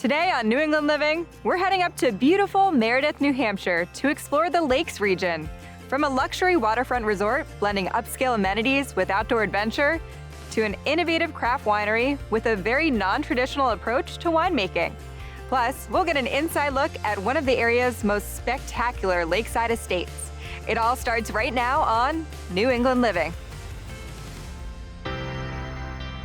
Today on New England Living, we're heading up to beautiful Meredith, New Hampshire to explore the Lakes region. From a luxury waterfront resort blending upscale amenities with outdoor adventure, to an innovative craft winery with a very non-traditional approach to winemaking. Plus, we'll get an inside look at one of the area's most spectacular lakeside estates. It all starts right now on New England Living.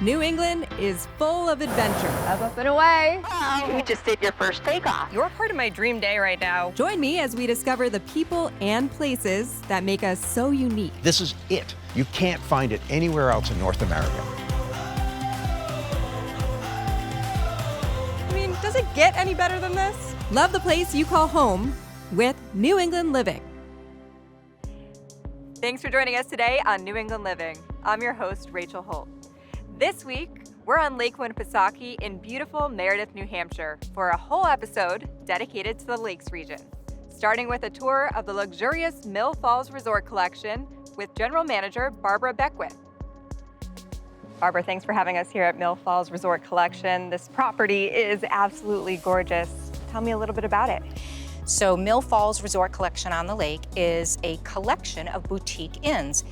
New England is full of adventure. Up and away. Oh, you just did your first takeoff. You're part of my dream day right now. Join me as we discover the people and places that make us so unique. This is it. You can't find it anywhere else in North America. I mean, does it get any better than this? Love the place you call home with New England Living. Thanks for joining us today on New England Living. I'm your host, Rachel Holt. This week, we're on Lake Winnipesaukee in beautiful Meredith, New Hampshire for a whole episode dedicated to the Lakes region, starting with a tour of the luxurious Mill Falls Resort Collection with General Manager Barbara Beckwith. Barbara, thanks for having us here at Mill Falls Resort Collection. This property is absolutely gorgeous. Tell me a little bit about it. So Mill Falls Resort Collection on the lake is a collection of boutique inns.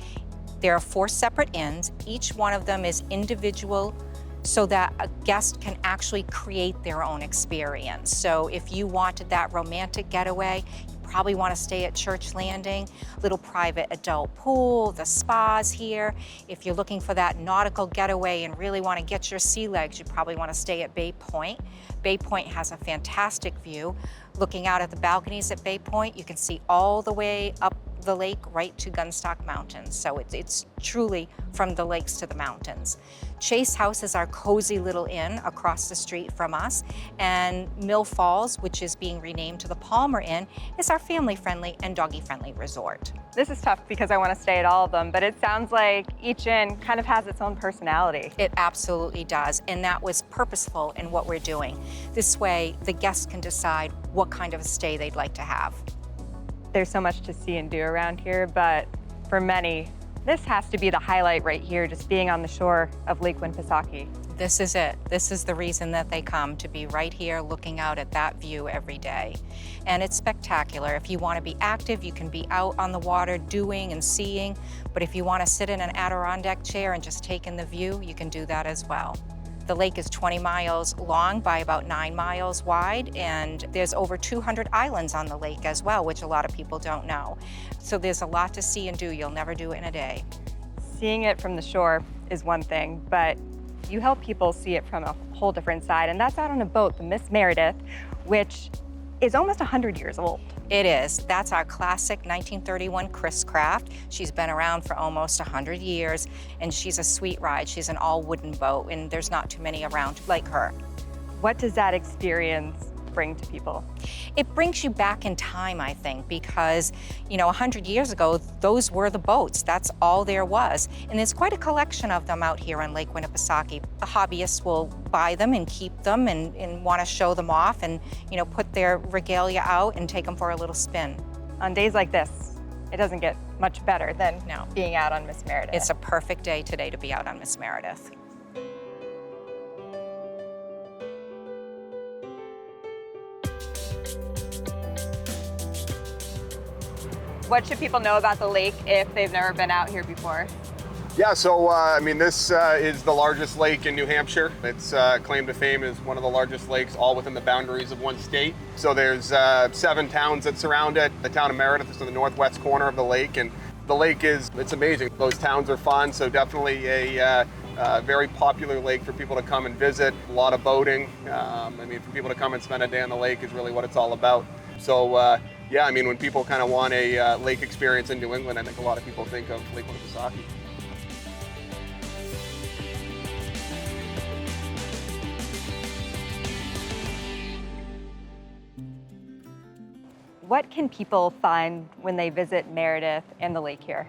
There are 4 separate inns. Each one of them is individual so that a guest can actually create their own experience. So if you wanted that romantic getaway, you probably want to stay at Church Landing, little private adult pool, the spas here. If you're looking for that nautical getaway and really want to get your sea legs, you probably want to stay at Bay Point. Bay Point has a fantastic view. Looking out at the balconies at Bay Point, you can see all the way up the lake right to Gunstock Mountains. So it's truly from the lakes to the mountains. Chase House is our cozy little inn across the street from us. And Mill Falls, which is being renamed to the Palmer Inn, is our family-friendly and doggy-friendly resort. This is tough because I want to stay at all of them, but it sounds like each inn kind of has its own personality. It absolutely does, and that was purposeful in what we're doing. This way, the guests can decide what kind of a stay they'd like to have. There's so much to see and do around here, but for many, this has to be the highlight right here, just being on the shore of Lake Winnipesaukee. This is it. This is the reason that they come, to be right here looking out at that view every day. And it's spectacular. If you want to be active, you can be out on the water doing and seeing, but if you want to sit in an Adirondack chair and just take in the view, you can do that as well. The lake is 20 miles long by about 9 miles wide, and there's over 200 islands on the lake as well, which a lot of people don't know. So there's a lot to see and do. You'll never do it in a day. Seeing it from the shore is one thing, but you help people see it from a whole different side, and that's out on a boat, the Miss Meredith, which is almost 100 years old. It is. That's our classic 1931 Chris Craft. She's been around for almost 100 years, and she's a sweet ride. She's an all-wooden boat, and there's not too many around like her. What does that experience bring to people? It brings you back in time, I think, because, 100 years ago, those were the boats. That's all there was. And there's quite a collection of them out here on Lake Winnipesaukee. The hobbyists will buy them and keep them and want to show them off and, put their regalia out and take them for a little spin. On days like this, it doesn't get much better than being out on Miss Meredith. It's a perfect day today to be out on Miss Meredith. What should people know about the lake if they've never been out here before? Yeah, so this is the largest lake in New Hampshire. It's claimed to fame as one of the largest lakes all within the boundaries of one state. So there's 7 towns that surround it. The town of Meredith is in the northwest corner of the lake, and the lake it's amazing. Those towns are fun, so definitely a very popular lake for people to come and visit. A lot of boating. For people to come and spend a day on the lake is really what it's all about. So when people kind of want a lake experience in New England, I think a lot of people think of Lake Winnipesaukee. What can people find when they visit Meredith and the lake here?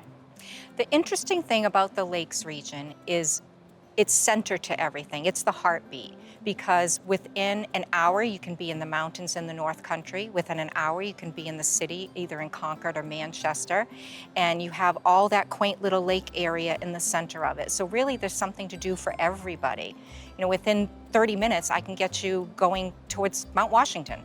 The interesting thing about the Lakes region is it's center to everything. It's the heartbeat. because within an hour you can be in the mountains in the North Country. Within an hour you can be in the city, either in Concord or Manchester. And you have all that quaint little lake area in the center of it. So really there's something to do for everybody. You know, within 30 minutes I can get you going towards Mount Washington.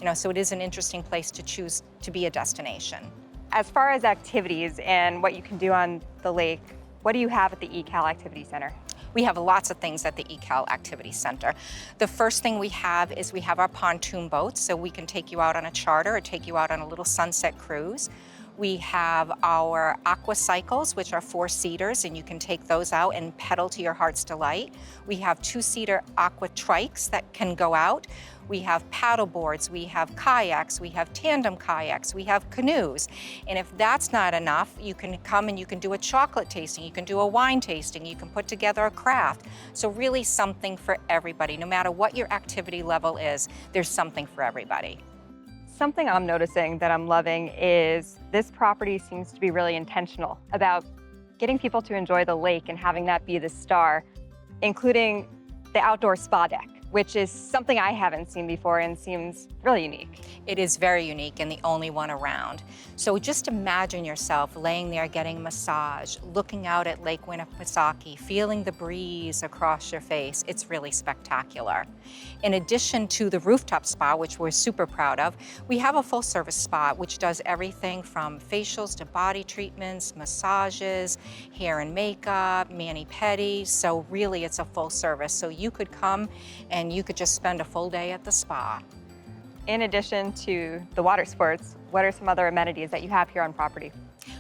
You know, so it is an interesting place to choose to be a destination. As far as activities and what you can do on the lake, what do you have at the ECAL Activity Center? We have lots of things at the ECAL Activity Center. The first thing we have is we have our pontoon boats, so we can take you out on a charter or take you out on a little sunset cruise. We have our aqua cycles, which are 4-seaters, and you can take those out and pedal to your heart's delight. We have 2-seater aqua trikes that can go out. We have paddle boards, we have kayaks, we have tandem kayaks, we have canoes. And if that's not enough, you can come and you can do a chocolate tasting, you can do a wine tasting, you can put together a craft. So really something for everybody. No matter what your activity level is, there's something for everybody. Something I'm noticing that I'm loving is this property seems to be really intentional about getting people to enjoy the lake and having that be the star, including the outdoor spa deck, which is something I haven't seen before and seems really unique. It is very unique and the only one around. So just imagine yourself laying there getting a massage, looking out at Lake Winnipesaukee, feeling the breeze across your face. It's really spectacular. In addition to the rooftop spa, which we're super proud of, we have a full service spa which does everything from facials to body treatments, massages, hair and makeup, mani-pedi. So really it's a full service. So you could come and you could just spend a full day at the spa. In addition to the water sports, what are some other amenities that you have here on property?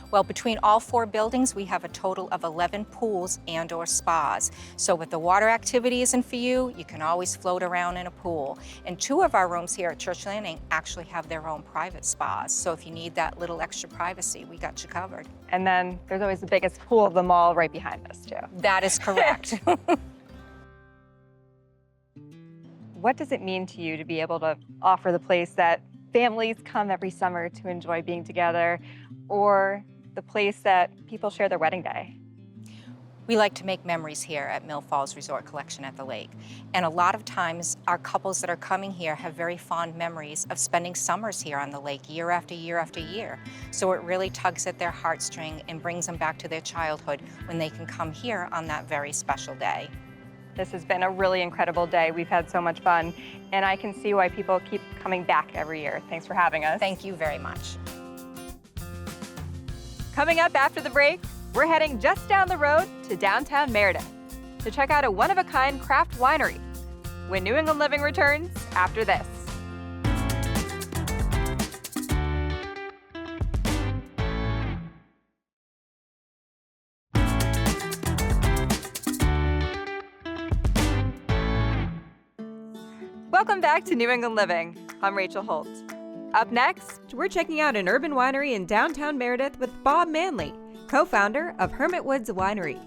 Well, between all 4 buildings, we have a total of 11 pools and or spas. So if the water activity isn't for you, you can always float around in a pool. And 2 of our rooms here at Church Landing actually have their own private spas. So if you need that little extra privacy, we got you covered. And then there's always the biggest pool of them all right behind us too. That is correct. What does it mean to you to be able to offer the place that families come every summer to enjoy being together, or the place that people share their wedding day? We like to make memories here at Mill Falls Resort Collection at the lake. And a lot of times our couples that are coming here have very fond memories of spending summers here on the lake year after year after year. So it really tugs at their heartstring and brings them back to their childhood when they can come here on that very special day. This has been a really incredible day. We've had so much fun, and I can see why people keep coming back every year. Thanks for having us. Thank you very much. Coming up after the break, we're heading just down the road to downtown Meredith to check out a one-of-a-kind craft winery when New England Living returns after this. Welcome back to New England Living. I'm Rachel Holt. Up next, we're checking out an urban winery in downtown Meredith with Bob Manley, co-founder of Hermit Woods Winery.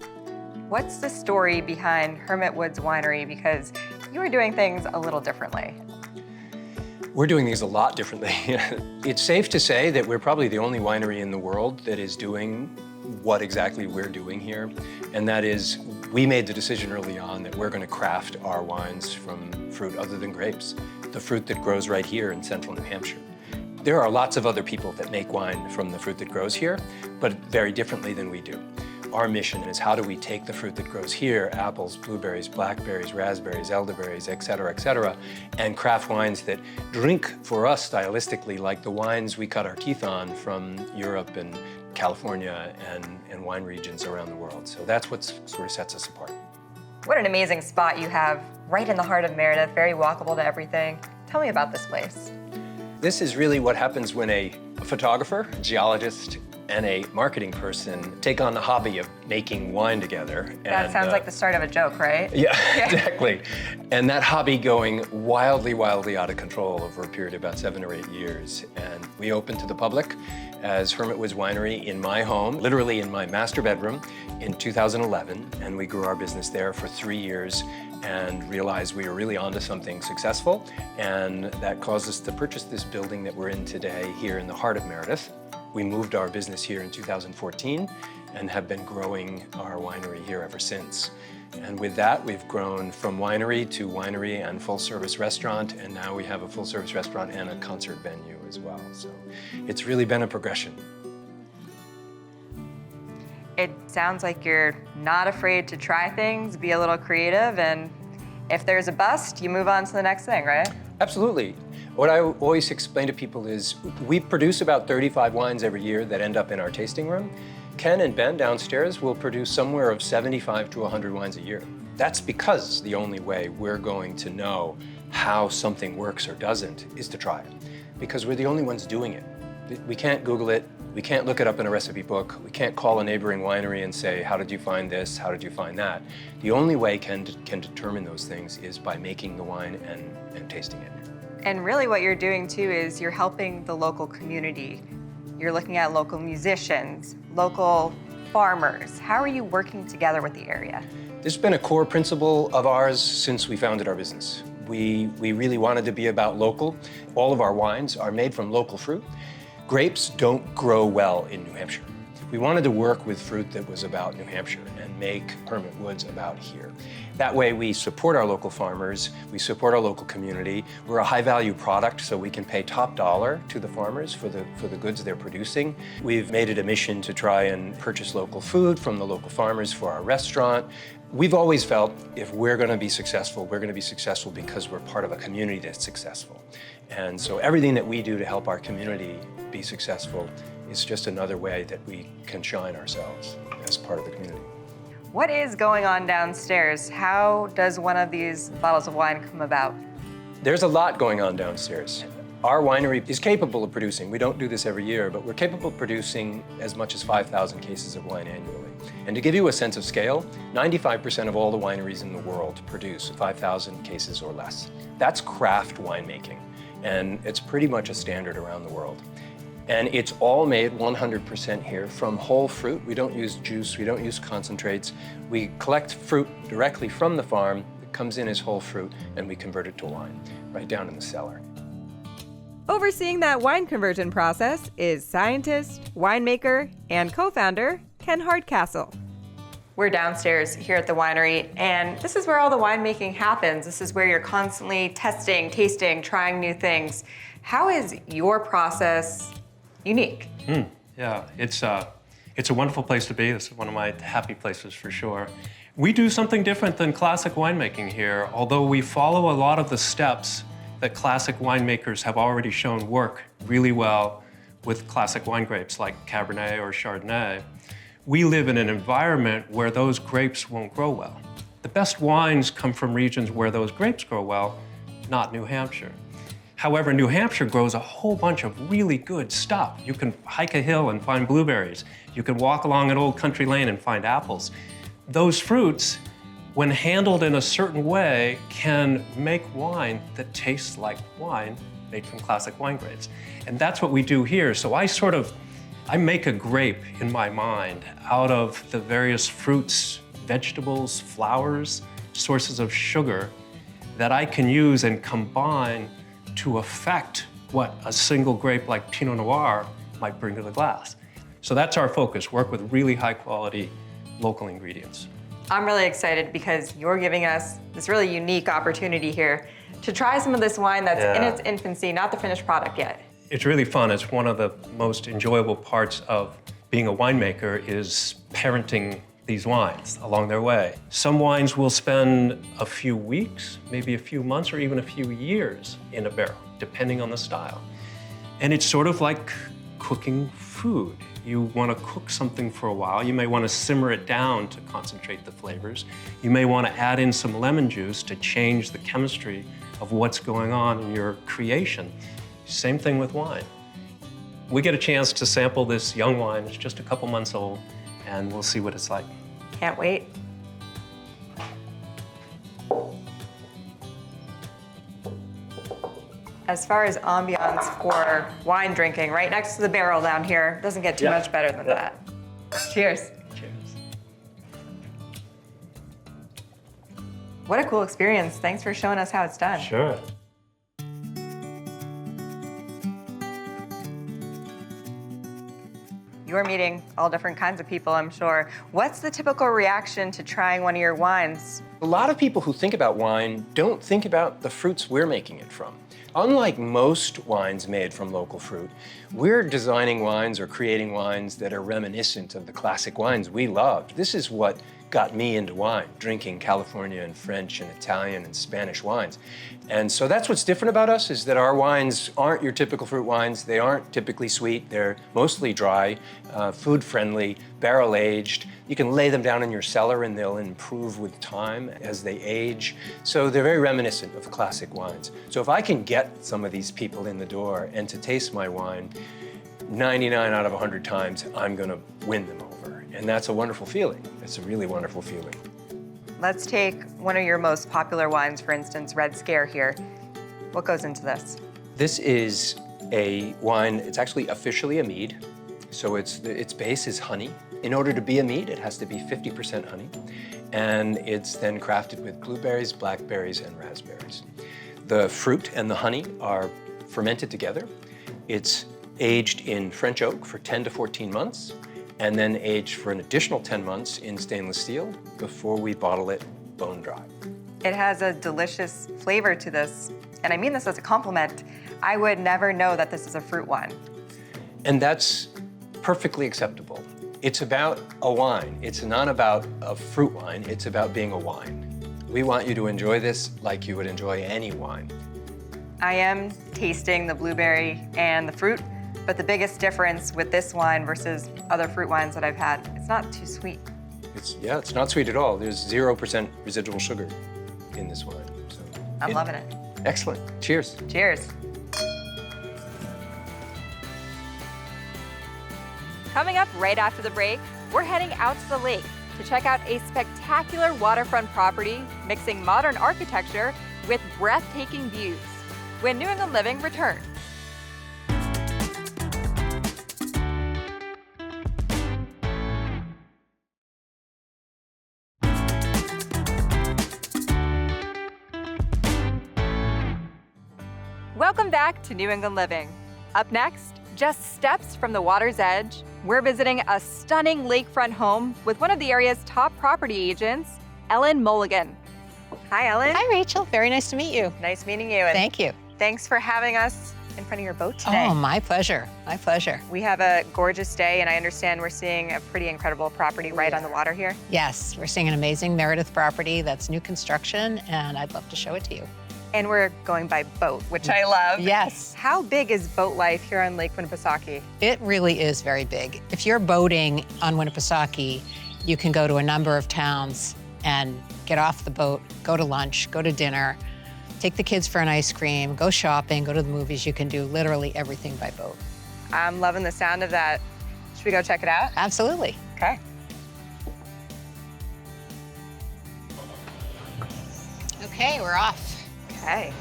What's the story behind Hermit Woods Winery? Because you are doing things a little differently. We're doing these a lot differently. It's safe to say that we're probably the only winery in the world that is doing what exactly we're doing here. And that is, we made the decision early on that we're going to craft our wines from fruit other than grapes, the fruit that grows right here in central New Hampshire. There are lots of other people that make wine from the fruit that grows here, but very differently than we do. Our mission is how do we take the fruit that grows here, apples, blueberries, blackberries, raspberries, elderberries, et cetera, and craft wines that drink for us stylistically like the wines we cut our teeth on from Europe and California and wine regions around the world. So that's what sort of sets us apart. What an amazing spot you have right in the heart of Meredith, very walkable to everything. Tell me about this place. This is really what happens when a photographer, a geologist, and a marketing person take on the hobby of making wine together. That sounds like the start of a joke, right? Yeah, exactly. And that hobby going wildly, wildly out of control over a period of about 7 or 8 years. And we opened to the public as Hermit Woods Winery in my home, literally in my master bedroom in 2011. And we grew our business there for 3 years and realized we were really onto something successful. And that caused us to purchase this building that we're in today here in the heart of Meredith. We moved our business here in 2014 and have been growing our winery here ever since. And with that, we've grown from winery to winery and full-service restaurant, and now we have a full-service restaurant and a concert venue as well. So it's really been a progression. It sounds like you're not afraid to try things, be a little creative, and if there's a bust, you move on to the next thing, right? Absolutely. What I always explain to people is we produce about 35 wines every year that end up in our tasting room. Ken and Ben downstairs will produce somewhere of 75 to 100 wines a year. That's because the only way we're going to know how something works or doesn't is to try it, because we're the only ones doing it. We can't Google it. We can't look it up in a recipe book. We can't call a neighboring winery and say, how did you find this? How did you find that? The only way can determine those things is by making the wine and tasting it. And really what you're doing too is you're helping the local community. You're looking at local musicians, local farmers. How are you working together with the area? This has been a core principle of ours since we founded our business. We really wanted to be about local. All of our wines are made from local fruit. Grapes don't grow well in New Hampshire. We wanted to work with fruit that was about New Hampshire and make Hermit Woods about here. That way we support our local farmers, we support our local community. We're a high-value product, so we can pay top dollar to the farmers for the goods they're producing. We've made it a mission to try and purchase local food from the local farmers for our restaurant. We've always felt if we're going to be successful, we're going to be successful because we're part of a community that's successful. And so everything that we do to help our community be successful is just another way that we can shine ourselves as part of the community. What is going on downstairs? How does one of these bottles of wine come about? There's a lot going on downstairs. Our winery is capable of producing, we don't do this every year, but we're capable of producing as much as 5,000 cases of wine annually. And to give you a sense of scale, 95% of all the wineries in the world produce 5,000 cases or less. That's craft winemaking, and it's pretty much a standard around the world. And it's all made 100% here from whole fruit. We don't use juice, we don't use concentrates. We collect fruit directly from the farm. It comes in as whole fruit, and we convert it to wine right down in the cellar. Overseeing that wine conversion process is scientist, winemaker, and co-founder Ken Hardcastle. We're downstairs here at the winery, and this is where all the winemaking happens. This is where you're constantly testing, tasting, trying new things. How is your process unique? Yeah, it's a wonderful place to be. This is one of my happy places for sure. We do something different than classic winemaking here, although we follow a lot of the steps that classic winemakers have already shown work really well with classic wine grapes like Cabernet or Chardonnay. We live in an environment where those grapes won't grow well. The best wines come from regions where those grapes grow well, not New Hampshire. However, New Hampshire grows a whole bunch of really good stuff. You can hike a hill and find blueberries. You can walk along an old country lane and find apples. Those fruits, when handled in a certain way, can make wine that tastes like wine made from classic wine grapes. And that's what we do here. So I make a grape in my mind out of the various fruits, vegetables, flowers, sources of sugar that I can use and combine to affect what a single grape like Pinot Noir might bring to the glass. So that's our focus, work with really high quality local ingredients. I'm really excited because you're giving us this really unique opportunity here to try some of this wine that's in its infancy, not the finished product yet. It's really fun. It's one of the most enjoyable parts of being a winemaker is parenting these wines along their way. Some wines will spend a few weeks, maybe a few months, or even a few years in a barrel, depending on the style. And it's sort of like cooking food. You want to cook something for a while. You may want to simmer it down to concentrate the flavors. You may want to add in some lemon juice to change the chemistry of what's going on in your creation. Same thing with wine. We get a chance to sample this young wine. It's just a couple months old, and we'll see what it's like. Can't wait. As far as ambiance for wine drinking, right next to the barrel down here, doesn't get too much better than that. Cheers. Cheers. What a cool experience. Thanks for showing us how it's done. Sure. You're meeting all different kinds of people, I'm sure. What's the typical reaction to trying one of your wines? A lot of people who think about wine don't think about the fruits we're making it from. Unlike most wines made from local fruit, we're designing wines or creating wines that are reminiscent of the classic wines we loved. This is what got me into wine, drinking California and French and Italian and Spanish wines. And so that's what's different about us, is that our wines aren't your typical fruit wines. They aren't typically sweet. They're mostly dry, food-friendly, barrel-aged. You can lay them down in your cellar and they'll improve with time as they age. So they're very reminiscent of classic wines. So if I can get some of these people in the door and to taste my wine, 99 out of 100 times, I'm gonna win them over. And that's a wonderful feeling. It's a really wonderful feeling. Let's take one of your most popular wines, for instance, Red Scare here. What goes into this? This is a wine, it's actually officially a mead. So its base is honey. In order to be a mead, it has to be 50% honey. And it's then crafted with blueberries, blackberries, and raspberries. The fruit and the honey are fermented together. It's aged in French oak for 10 to 14 months, and then aged for an additional 10 months in stainless steel before we bottle it bone dry. It has a delicious flavor to this, and I mean this as a compliment. I would never know that this is a fruit wine. And that's perfectly acceptable. It's about a wine. It's not about a fruit wine, it's about being a wine. We want you to enjoy this like you would enjoy any wine. I am tasting the blueberry and the fruit, but the biggest difference with this wine versus other fruit wines that I've had, it's not too sweet. It's not sweet at all. There's 0% residual sugar in this wine. So I'm loving it. Excellent. Cheers. Cheers. Coming up right after the break, we're heading out to the lake to check out a spectacular waterfront property mixing modern architecture with breathtaking views. When New England Living returns. Welcome back to New England Living. Up next, just steps from the water's edge, we're visiting a stunning lakefront home with one of the area's top property agents, Ellen Mulligan. Hi, Ellen. Hi, Rachel. Very nice to meet you. Nice meeting you. And Thank you. thanks for having us in front of your boat today. Oh, my pleasure. My pleasure. We have a gorgeous day, and I understand we're seeing a pretty incredible property right on the water here. Yes, we're seeing an amazing Meredith property that's new construction, and I'd love to show it to you. And we're going by boat, which I love. Yes. How big is boat life here on Lake Winnipesaukee? It really is very big. If you're boating on Winnipesaukee, you can go to a number of towns and get off the boat, go to lunch, go to dinner, take the kids for an ice cream, go shopping, go to the movies. You can do literally everything by boat. I'm loving the sound of that. Should we go check it out? Absolutely. Okay. Okay, we're off. Okay.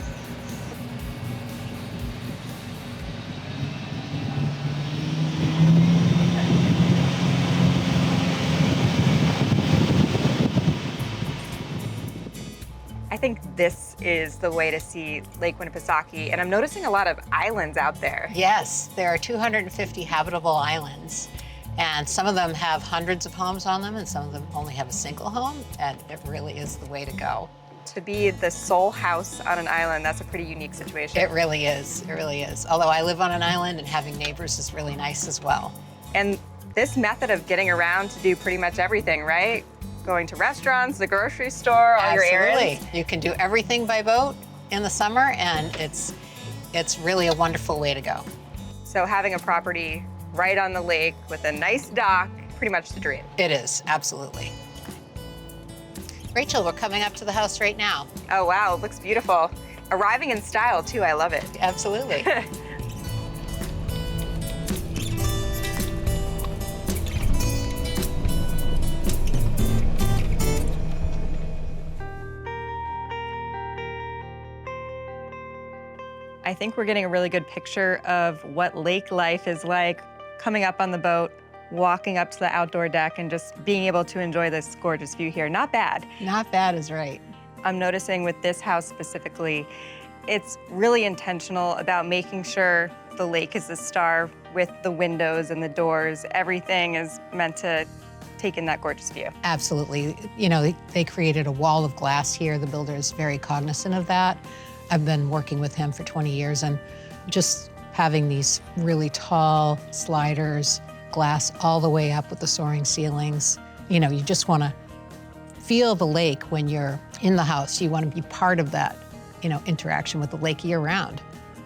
I think this is the way to see Lake Winnipesaukee, and I'm noticing a lot of islands out there. Yes, there are 250 habitable islands, and some of them have hundreds of homes on them, and some of them only have a single home, and it really is the way to go. To be the sole house on an island, that's a pretty unique situation. It really is, it really is. Although I live on an island and having neighbors is really nice as well. And this method of getting around to do pretty much everything, right? Going to restaurants, the grocery store, all your errands. Absolutely. You can do everything by boat in the summer, and it's really a wonderful way to go. So having a property right on the lake with a nice dock, pretty much the dream. It is, absolutely. Rachel, we're coming up to the house right now. Oh wow, it looks beautiful. Arriving in style too, I love it. Absolutely. I think we're getting a really good picture of what lake life is like, coming up on the boat, walking up to the outdoor deck, and just being able to enjoy this gorgeous view here. Not bad. Not bad is right. I'm noticing with this house specifically, it's really intentional about making sure the lake is the star with the windows and the doors. Everything is meant to take in that gorgeous view. Absolutely. You know, they created a wall of glass here. The builder is very cognizant of that. I've been working with him for 20 years, and just having these really tall sliders, glass all the way up with the soaring ceilings. You know, you just want to feel the lake when you're in the house. You want to be part of that, you know, interaction with the lake year-round.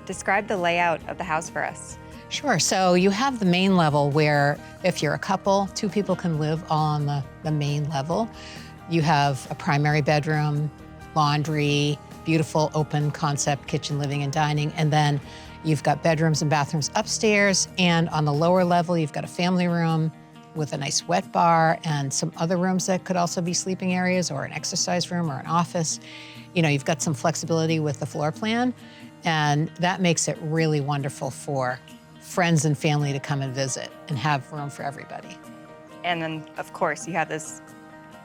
Describe the layout of the house for us. Sure. So you have the main level where if you're a couple, 2 people can live on the main level. You have a primary bedroom, laundry, beautiful open concept kitchen, living and dining, and then you've got bedrooms and bathrooms upstairs, and on the lower level you've got a family room with a nice wet bar and some other rooms that could also be sleeping areas, or an exercise room or an office. You know, you've got some flexibility with the floor plan, and that makes it really wonderful for friends and family to come and visit and have room for everybody. And then, of course, you have this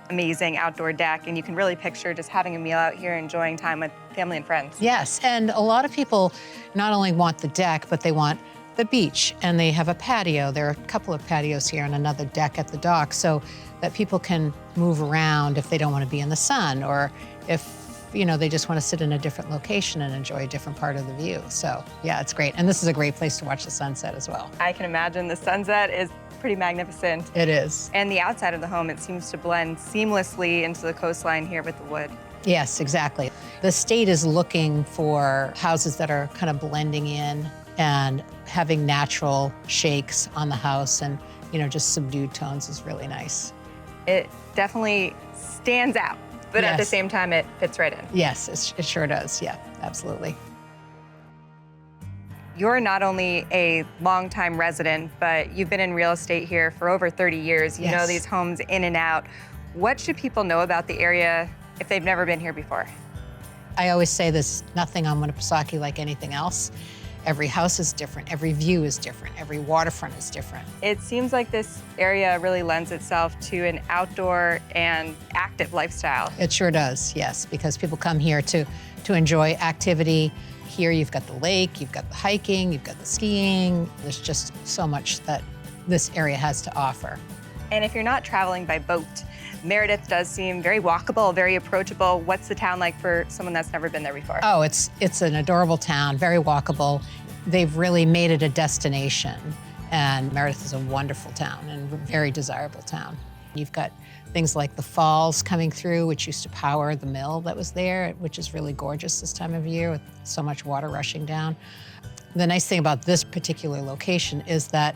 amazing outdoor deck, and you can really picture just having a meal out here, enjoying time with family and friends. Yes, and a lot of people not only want the deck, but they want the beach, and they have a patio. There are a couple of patios here and another deck at the dock, so that people can move around if they don't want to be in the sun, or if, you know, they just want to sit in a different location and enjoy a different part of the view. So yeah, it's great. And this is a great place to watch the sunset as well. I can imagine the sunset is pretty magnificent. It is. And the outside of the home, it seems to blend seamlessly into the coastline here with the wood. Yes, exactly. The state is looking for houses that are kind of blending in and having natural shakes on the house, and, you know, just subdued tones is really nice. It definitely stands out, but at the Yes. same time, it fits right in. Yes, it sure does. Yeah, absolutely. You're not only a longtime resident, but you've been in real estate here for over 30 years. You know Yes. these homes in and out. What should people know about the area if they've never been here before? I always say there's nothing on Winnipesaukee like anything else. Every house is different, every view is different, every waterfront is different. It seems like this area really lends itself to an outdoor and active lifestyle. It sure does, yes, because people come here to enjoy activity. Here you've got the lake, you've got the hiking, you've got the skiing. There's just so much that this area has to offer. And if you're not traveling by boat, Meredith does seem very walkable, very approachable. What's the town like for someone that's never been there before? Oh, it's an adorable town, very walkable. They've really made it a destination, and Meredith is a wonderful town and a very desirable town. You've got things like the falls coming through, which used to power the mill that was there, which is really gorgeous this time of year with so much water rushing down. The nice thing about this particular location is that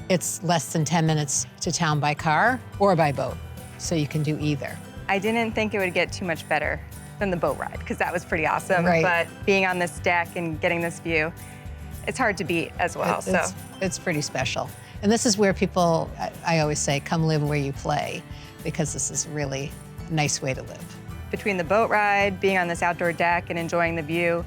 it's less than 10 minutes to town by car or by boat, so you can do either. I didn't think it would get too much better than the boat ride, because that was pretty awesome. Right. But being on this deck and getting this view, it's hard to beat as well. It's pretty special. And this is where people, I always say, come live where you play, because this is really a nice way to live. Between the boat ride, being on this outdoor deck, and enjoying the view,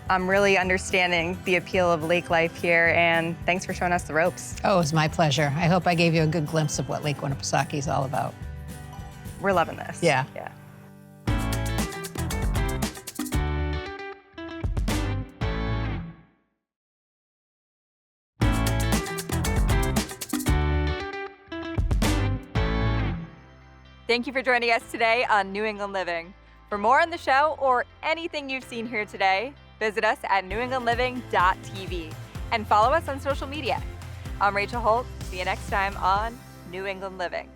I'm really understanding the appeal of lake life here, and thanks for showing us the ropes. Oh, it was my pleasure. I hope I gave you a good glimpse of what Lake Winnipesaukee is all about. We're loving this. Yeah. Yeah. Thank you for joining us today on New England Living. For more on the show or anything you've seen here today, visit us at newenglandliving.tv and follow us on social media. I'm Rachel Holt. See you next time on New England Living.